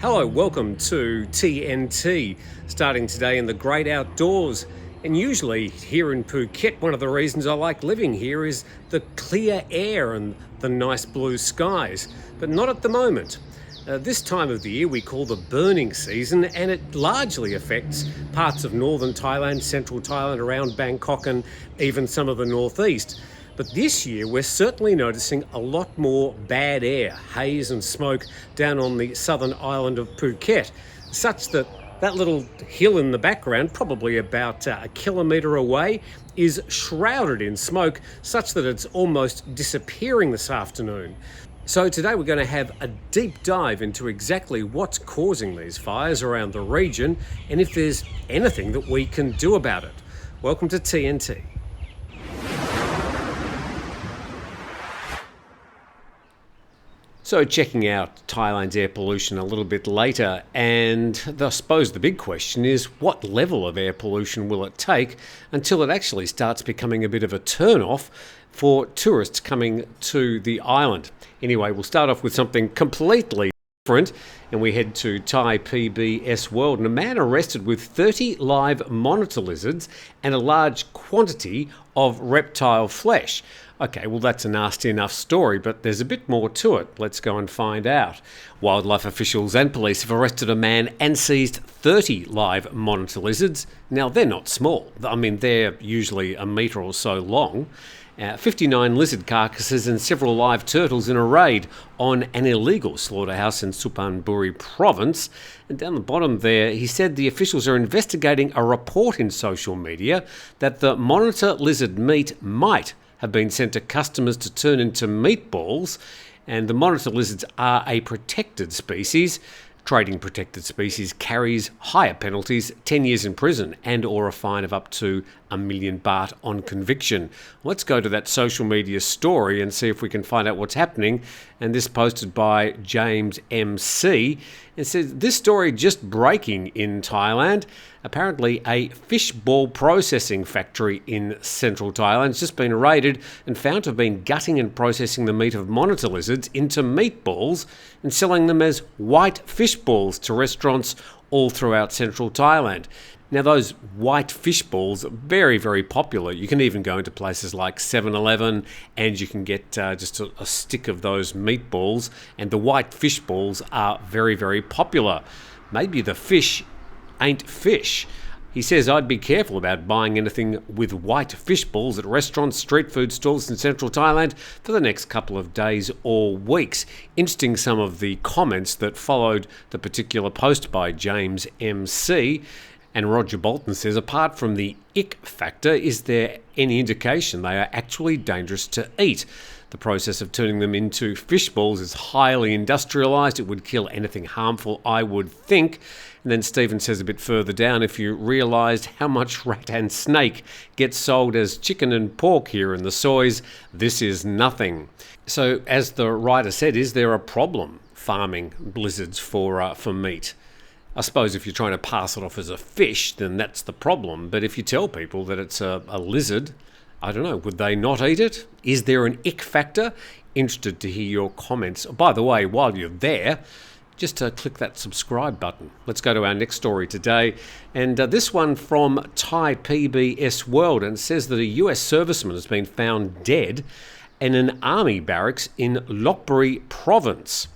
Hello, welcome to TNT, starting today in the great outdoors. And usually here in Phuket, one of the reasons I like living here is the clear air and the nice blue skies, but not at the moment. This time of the year we call the burning season, and it largely affects parts of northern Thailand, central Thailand, around Bangkok and even some of the northeast. But this year we're certainly noticing a lot more bad air, haze and smoke down on the southern island of Phuket, such that that little hill in the background, probably about a kilometre away, is shrouded in smoke, such that it's almost disappearing this afternoon. So today we're going to have a deep dive into exactly what's causing these fires around the region and if there's anything that we can do about it. Welcome to TNT. So checking out Thailand's air pollution a little bit later, and I suppose the big question is what level of air pollution will it take until it actually starts becoming a bit of a turn-off for tourists coming to the island. Anyway, we'll start off with something completely different, and we head to Thai PBS World, and a man arrested with 30 live monitor lizards and a large quantity of reptile flesh. Okay, well that's a nasty enough story, but there's a bit more to it. Let's go and find out. Wildlife officials and police have arrested a man and seized 30 live monitor lizards. Now they're not small. I mean, they're usually a metre or so long. 59 lizard carcasses and several live turtles in a raid on an illegal slaughterhouse in Lop Buri province. And down the bottom there, he said the officials are investigating a report in social media that the monitor lizard meat might have been sent to customers to turn into meatballs, and the monitor lizards are a protected species. Trading protected species carries higher penalties, 10 years in prison and or a fine of up to 1 million baht on conviction. Let's go to that social media story and see if we can find out what's happening. And this posted by James MC. It says, this story just breaking in Thailand. Apparently a fishball processing factory in central Thailand has just been raided and found to have been gutting and processing the meat of monitor lizards into meatballs and selling them as white fish balls to restaurants all throughout central Thailand. Now those white fish balls are very, very popular. You can even go into places like 7-Eleven and you can get just a stick of those meatballs, and the white fish balls are very, very popular. Maybe the fish ain't fish. He says, I'd be careful about buying anything with white fish balls at restaurants, street food stalls in central Thailand for the next couple of days or weeks. Interesting some of the comments that followed the particular post by James MC. And Roger Bolton says, apart from the ick factor, is there any indication they are actually dangerous to eat? The process of turning them into fish balls is highly industrialised. It would kill anything harmful, I would think. And then Stephen says a bit further down, if you realised how much rat and snake gets sold as chicken and pork here in the soys, this is nothing. So, as the writer said, is there a problem farming lizards for meat? I suppose if you're trying to pass it off as a fish, then that's the problem. But if you tell people that it's a lizard, I don't know, would they not eat it? Is there an ick factor? Interested to hear your comments. By the way, while you're there, just click that subscribe button. Let's go to our next story today. And this one from Thai PBS World, and it says that a US serviceman has been found dead in an army barracks in Lop Buri province.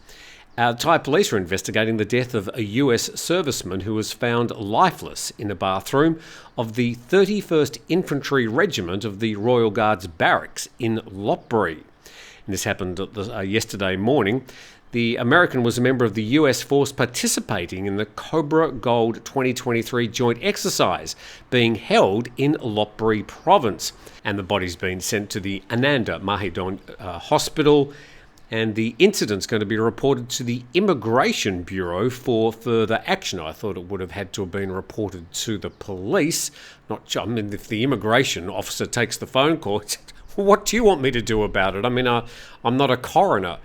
Thai police are investigating the death of a US serviceman who was found lifeless in a bathroom of the 31st Infantry Regiment of the Royal Guards Barracks in Lop Buri. And this happened yesterday morning. The American was a member of the US force participating in the Cobra Gold 2023 joint exercise being held in Lop Buri province. And the body's been sent to the Ananda Mahidol Hospital. And the incident's going to be reported to the Immigration Bureau for further action. I thought it would have had to have been reported to the police. I mean, if the immigration officer takes the phone call, what do you want me to do about it? I mean, I'm not a coroner.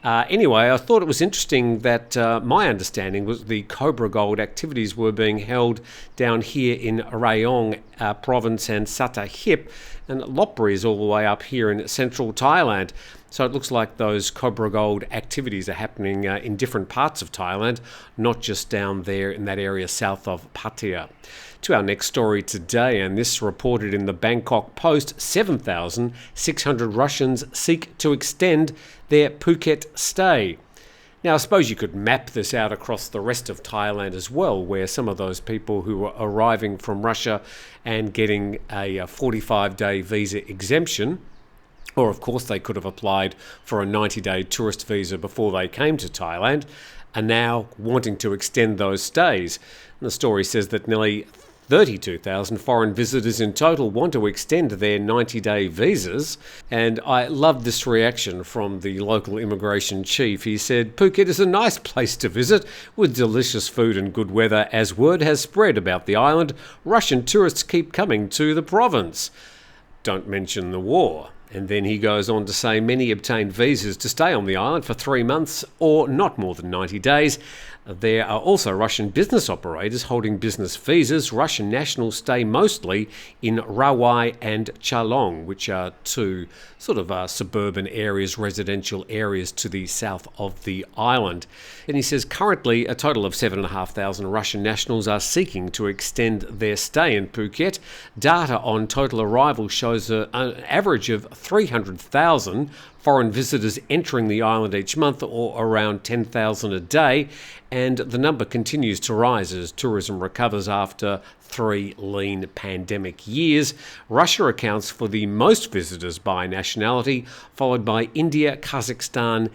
Anyway, I thought it was interesting that my understanding was the Cobra Gold activities were being held down here in Rayong province and Satahip, and Lop Buri is all the way up here in central Thailand. So it looks like those Cobra Gold activities are happening in different parts of Thailand, not just down there in that area south of Pattaya. To our next story today, and this reported in the Bangkok Post, 7,600 Russians seek to extend their Phuket stay. Now, I suppose you could map this out across the rest of Thailand as well, where some of those people who are arriving from Russia and getting a 45-day visa exemption, or of course they could have applied for a 90-day tourist visa before they came to Thailand, are now wanting to extend those stays. And the story says that nearly 32,000 foreign visitors in total want to extend their 90-day visas. And I loved this reaction from the local immigration chief. He said, "Phuket is a nice place to visit with delicious food and good weather. As word has spread about the island, Russian tourists keep coming to the province. Don't mention the war." And then he goes on to say many obtained visas to stay on the island for 3 months or not more than 90 days. There are also Russian business operators holding business visas. Russian nationals stay mostly in Rawai and Chalong, which are two sort of suburban areas, residential areas to the south of the island. And he says currently a total of 7,500 Russian nationals are seeking to extend their stay in Phuket. Data on total arrivals shows an average of 300,000 foreign visitors entering the island each month, or around 10,000 a day, and the number continues to rise as tourism recovers after 3 lean pandemic years. Russia accounts for the most visitors by nationality, followed by India, Kazakhstan,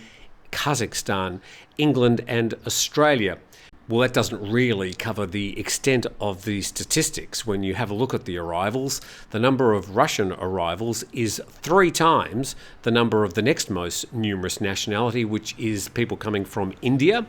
England and Australia. Well, that doesn't really cover the extent of the statistics. When you have a look at the arrivals, the number of Russian arrivals is 3 times the number of the next most numerous nationality, which is people coming from India.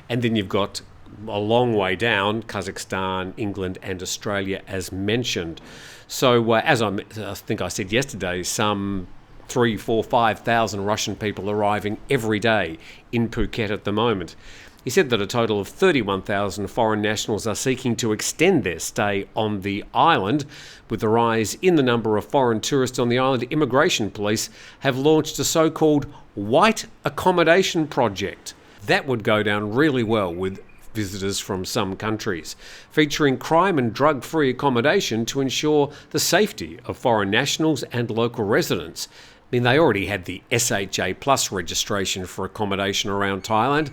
And then you've got a long way down, Kazakhstan, England and Australia as mentioned. So as I think I said yesterday, some 3, 4, 5,000 Russian people arriving every day in Phuket at the moment. He said that a total of 31,000 foreign nationals are seeking to extend their stay on the island. With the rise in the number of foreign tourists on the island, immigration police have launched a so-called white accommodation project. That would go down really well with visitors from some countries, featuring crime and drug-free accommodation to ensure the safety of foreign nationals and local residents. I mean, they already had the SHA Plus registration for accommodation around Thailand.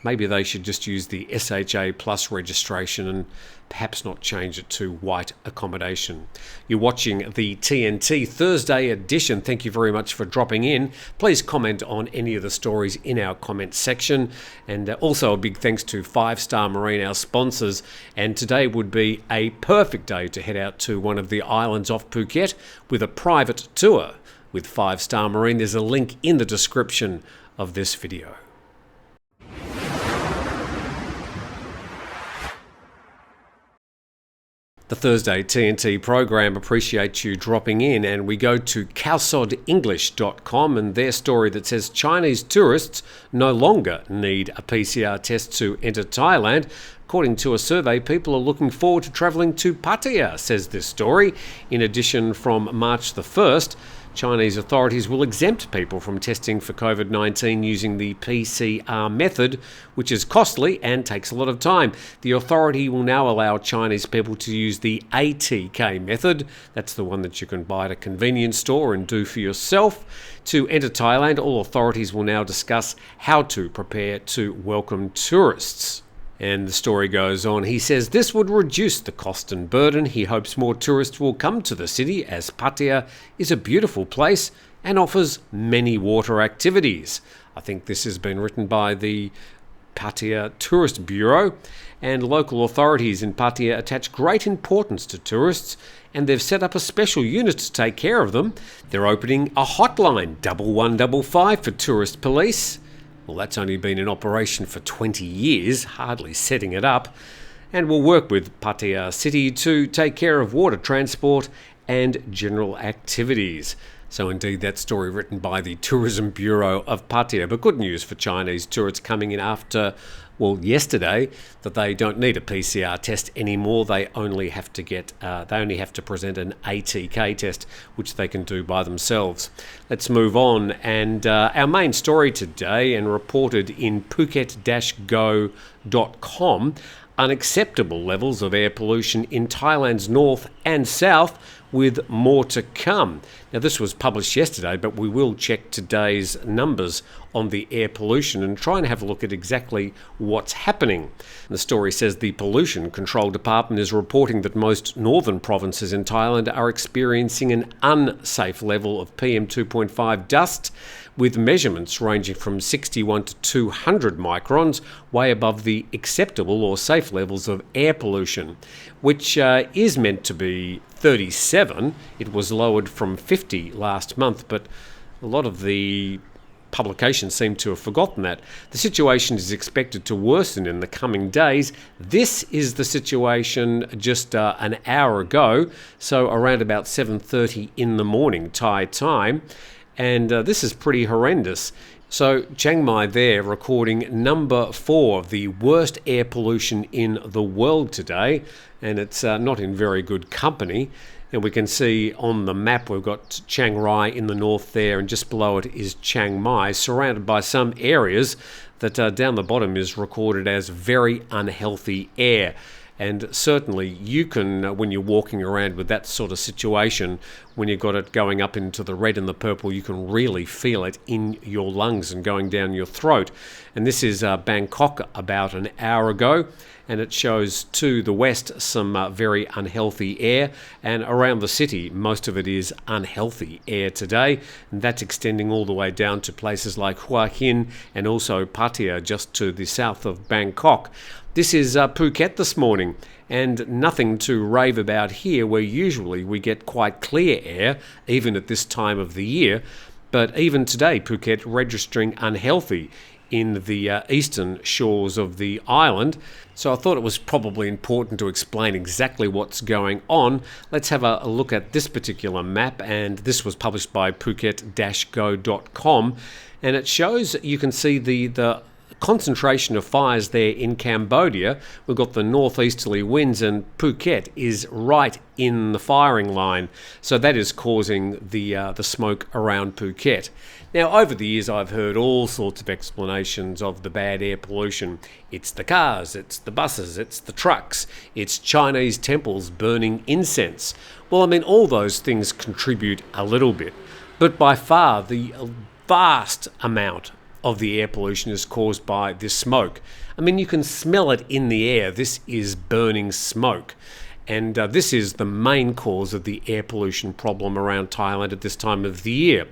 Maybe they should just use the SHA Plus registration and perhaps not change it to white accommodation. You're watching the TNT Thursday edition. Thank you very much for dropping in. Please comment on any of the stories in our comments section. And also a big thanks to 5 Star Marine, our sponsors. And today would be a perfect day to head out to one of the islands off Phuket with a private tour with 5 Star Marine. There's a link in the description of this video. The Thursday TNT program appreciates you dropping in, and we go to calsodenglish.com and their story that says Chinese tourists no longer need a PCR test to enter Thailand. According to a survey, people are looking forward to travelling to Pattaya, says this story. In addition, from March the 1st, Chinese authorities will exempt people from testing for COVID-19 using the PCR method, which is costly and takes a lot of time. The authority will now allow Chinese people to use the ATK method. That's the one that you can buy at a convenience store and do for yourself. To enter Thailand, all authorities will now discuss how to prepare to welcome tourists. And the story goes on. He says this would reduce the cost and burden. He hopes more tourists will come to the city as Pattaya is a beautiful place and offers many water activities. I think this has been written by the Pattaya Tourist Bureau, and local authorities in Pattaya attach great importance to tourists, and they've set up a special unit to take care of them. They're opening a hotline 1155 for tourist police. Well, that's only been in operation for 20 years, hardly setting it up, and will work with Pattaya City to take care of water transport and general activities. So indeed, that story written by the Tourism Bureau of Pattaya. But good news for Chinese tourists coming in after, well, yesterday, that they don't need a PCR test anymore. They only have to present an ATK test, which they can do by themselves. Let's move on. And our main story today, and reported in Phuket-go.com, unacceptable levels of air pollution in Thailand's north and south, with more to come. Now, this was published yesterday, but we will check today's numbers on the air pollution and try and have a look at exactly what's happening. The story says the Pollution Control Department is reporting that most northern provinces in Thailand are experiencing an unsafe level of PM 2.5 dust, with measurements ranging from 61 to 200 microns, way above the acceptable or safe levels of air pollution, which is meant to be 37. It was lowered from 50 last month, but a lot of the publications seem to have forgotten that. The situation is expected to worsen in the coming days. This is the situation just an hour ago, so around about 7:30 in the morning Thai time. And this is pretty horrendous. So Chiang Mai there recording number 4 of the worst air pollution in the world today, and it's not in very good company. And we can see on the map we've got Chiang Rai in the north there, and just below it is Chiang Mai, surrounded by some areas that down the bottom is recorded as very unhealthy air. And certainly you can, when you're walking around with that sort of situation, when you've got it going up into the red and the purple, you can really feel it in your lungs and going down your throat. And this is Bangkok about an hour ago, and it shows to the west some very unhealthy air, and around the city most of it is unhealthy air today, and that's extending all the way down to places like Hua Hin and also Pattaya just to the south of Bangkok. This is Phuket this morning, and nothing to rave about here, where usually we get quite clear air, even at this time of the year. But even today, Phuket registering unhealthy in the eastern shores of the island. So I thought it was probably important to explain exactly what's going on. Let's have a look at this particular map, and this was published by Phuket-go.com, and it shows, you can see the concentration of fires there in Cambodia. We've got the northeasterly winds, and Phuket is right in the firing line, so that is causing the smoke around Phuket. Now, over the years I've heard all sorts of explanations of the bad air pollution. It's the cars, it's the buses, it's the trucks, it's Chinese temples burning incense. Well, I mean, all those things contribute a little bit, but by far the vast amount of the air pollution is caused by this smoke. I mean, you can smell it in the air. This is burning smoke. And this is the main cause of the air pollution problem around Thailand at this time of the year.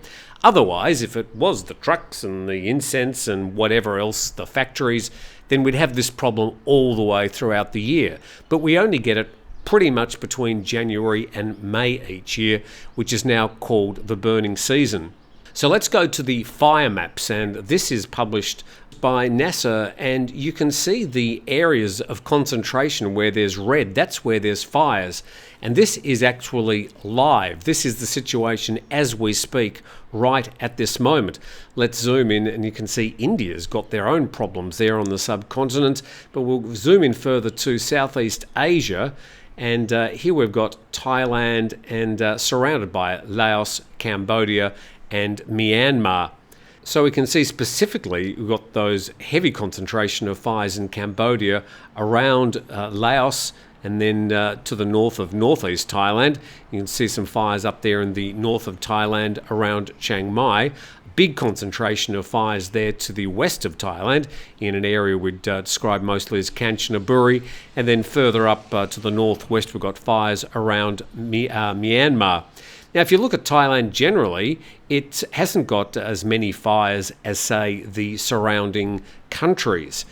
Otherwise, if it was the trucks and the incense and whatever else, the factories, then we'd have this problem all the way throughout the year. But we only get it pretty much between January and May each year, which is now called the burning season. So let's go to the fire maps, and this is published by NASA, and you can see the areas of concentration where there's red. That's where there's fires, and this is actually live. This is the situation as we speak right at this moment. Let's zoom in, and you can see India's got their own problems there on the subcontinent, but we'll zoom in further to Southeast Asia. And here we've got Thailand, and surrounded by Laos, Cambodia and Myanmar. So we can see specifically we've got those heavy concentration of fires in Cambodia around Laos, and then to the north of northeast Thailand. You can see some fires up there in the north of Thailand around Chiang Mai. Big concentration of fires there to the west of Thailand in an area we'd describe mostly as Kanchanaburi, and then further up to the northwest we've got fires around Myanmar. Now, if you look at Thailand generally, it hasn't got as many fires as, say, the surrounding countries.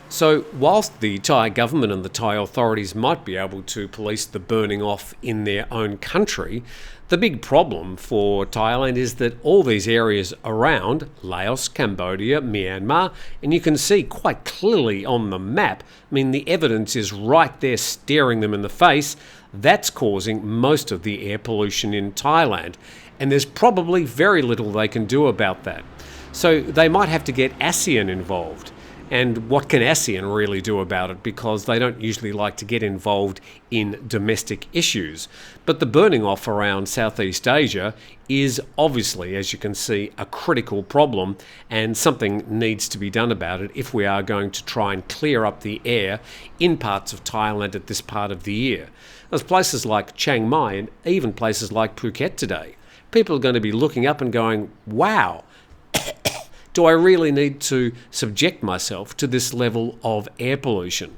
So whilst the Thai government and the Thai authorities might be able to police the burning off in their own country, the big problem for Thailand is that all these areas around Laos, Cambodia, Myanmar, and you can see quite clearly on the map, I mean, the evidence is right there staring them in the face. That's causing most of the air pollution in Thailand. and there's probably very little they can do about that. So they might have to get ASEAN involved. And what can ASEAN really do about it? Because they don't usually like to get involved in domestic issues. But the burning off around Southeast Asia is obviously, as you can see, a critical problem, and something needs to be done about it if we are going to try and clear up the air in parts of Thailand at this part of the year. There's places like Chiang Mai and even places like Phuket today. People are going to be looking up and going, wow, do I really need to subject myself to this level of air pollution?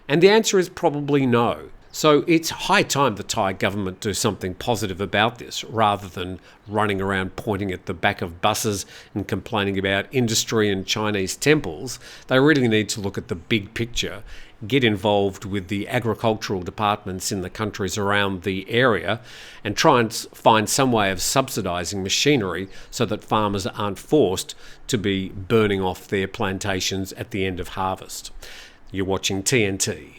And the answer is probably no. So it's high time the Thai government do something positive about this, rather than running around pointing at the back of buses and complaining about industry and Chinese temples. They really need to look at the big picture, get involved with the agricultural departments in the countries around the area, and try and find some way of subsidising machinery so that farmers aren't forced to be burning off their plantations at the end of harvest. You're watching TNT.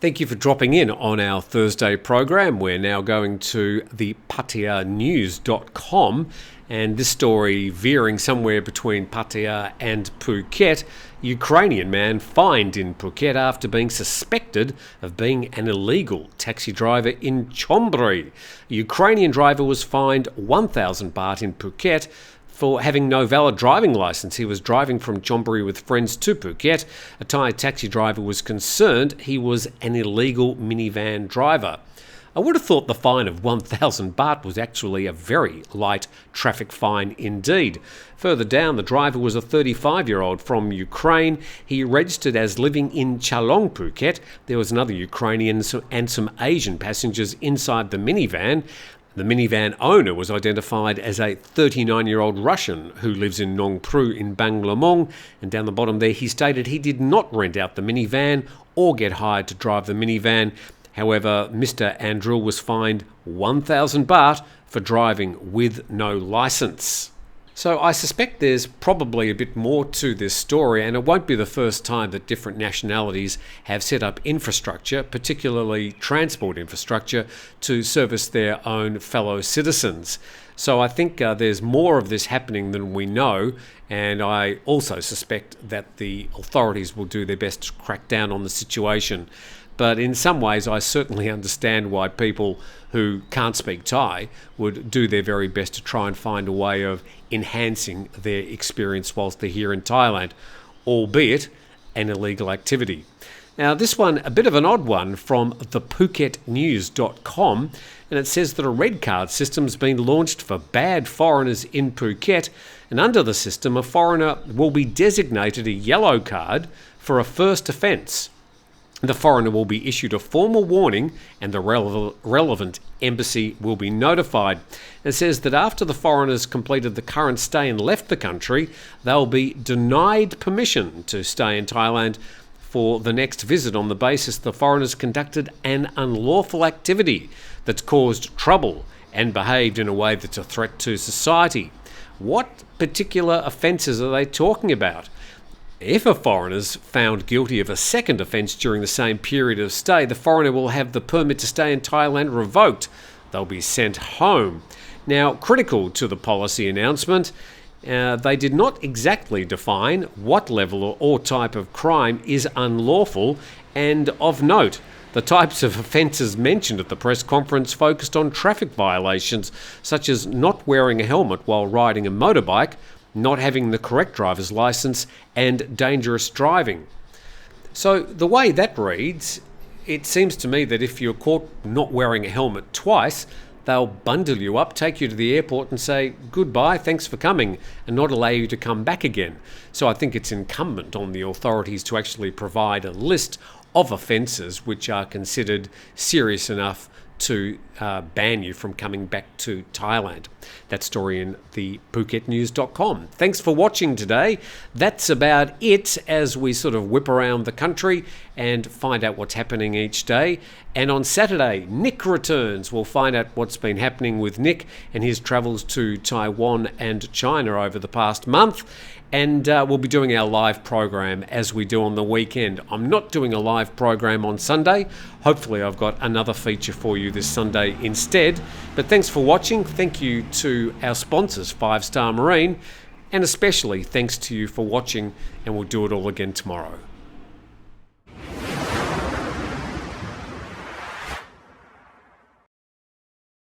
Thank you for dropping in on our Thursday program. We're now going to the PattayaNews.com, and this story veering somewhere between Pattaya and Phuket. Ukrainian man fined in Phuket after being suspected of being an illegal taxi driver in Chonburi. A Ukrainian driver was fined 1,000 baht in Phuket for having no valid driving licence. He was driving from Chonburi with friends to Phuket. A Thai taxi driver was concerned he was an illegal minivan driver. I would have thought the fine of 1,000 baht was actually a very light traffic fine indeed. Further down, the driver was a 35-year-old from Ukraine. He registered as living in Chalong, Phuket. There was another Ukrainian and some Asian passengers inside the minivan. The minivan owner was identified as a 39-year-old Russian who lives in Nong Pru in Banglamong, and down the bottom there he stated he did not rent out the minivan or get hired to drive the minivan. However, Mr. Andrew was fined 1,000 baht for driving with no licence. So I suspect there's probably a bit more to this story, and it won't be the first time that different nationalities have set up infrastructure, particularly transport infrastructure, to service their own fellow citizens. So I think there's more of this happening than we know, and I also suspect that the authorities will do their best to crack down on the situation. But in some ways, I certainly understand why people who can't speak Thai would do their very best to try and find a way of enhancing their experience whilst they're here in Thailand, albeit an illegal activity. Now, this one, a bit of an odd one from thePhuketNews.com, and it says that a red card system's been launched for bad foreigners in Phuket, and under the system, a foreigner will be designated a yellow card for a first offence. The foreigner will be issued a formal warning and the relevant embassy will be notified. It says that after the foreigners completed the current stay and left the country, they'll be denied permission to stay in Thailand for the next visit on the basis the foreigners conducted an unlawful activity that's caused trouble and behaved in a way that's a threat to society. What particular offences are they talking about? If a foreigner is found guilty of a second offence during the same period of stay, the foreigner will have the permit to stay in Thailand revoked. They'll be sent home. Now, critical to the policy announcement, they did not exactly define what level or type of crime is unlawful, and of note, the types of offences mentioned at the press conference focused on traffic violations, such as not wearing a helmet while riding a motorbike, not having the correct driver's licence, and dangerous driving. So the way that reads, it seems to me that if you're caught not wearing a helmet twice, they'll bundle you up, take you to the airport and say, goodbye, thanks for coming, and not allow you to come back again. So I think it's incumbent on the authorities to actually provide a list of offences which are considered serious enough to ban you from coming back to Thailand. That story in the PhuketNews.com. Thanks for watching today. That's about it as we sort of whip around the country and find out what's happening each day. And on Saturday, Nick returns. We'll find out what's been happening with Nick and his travels to Taiwan and China over the past month. And we'll be doing our live program as we do on the weekend. I'm not doing a live program on Sunday. Hopefully I've got another feature for you this Sunday instead. But thanks for watching. Thank you to our sponsors, 5 Star Marine. And especially thanks to you for watching, and we'll do it all again tomorrow.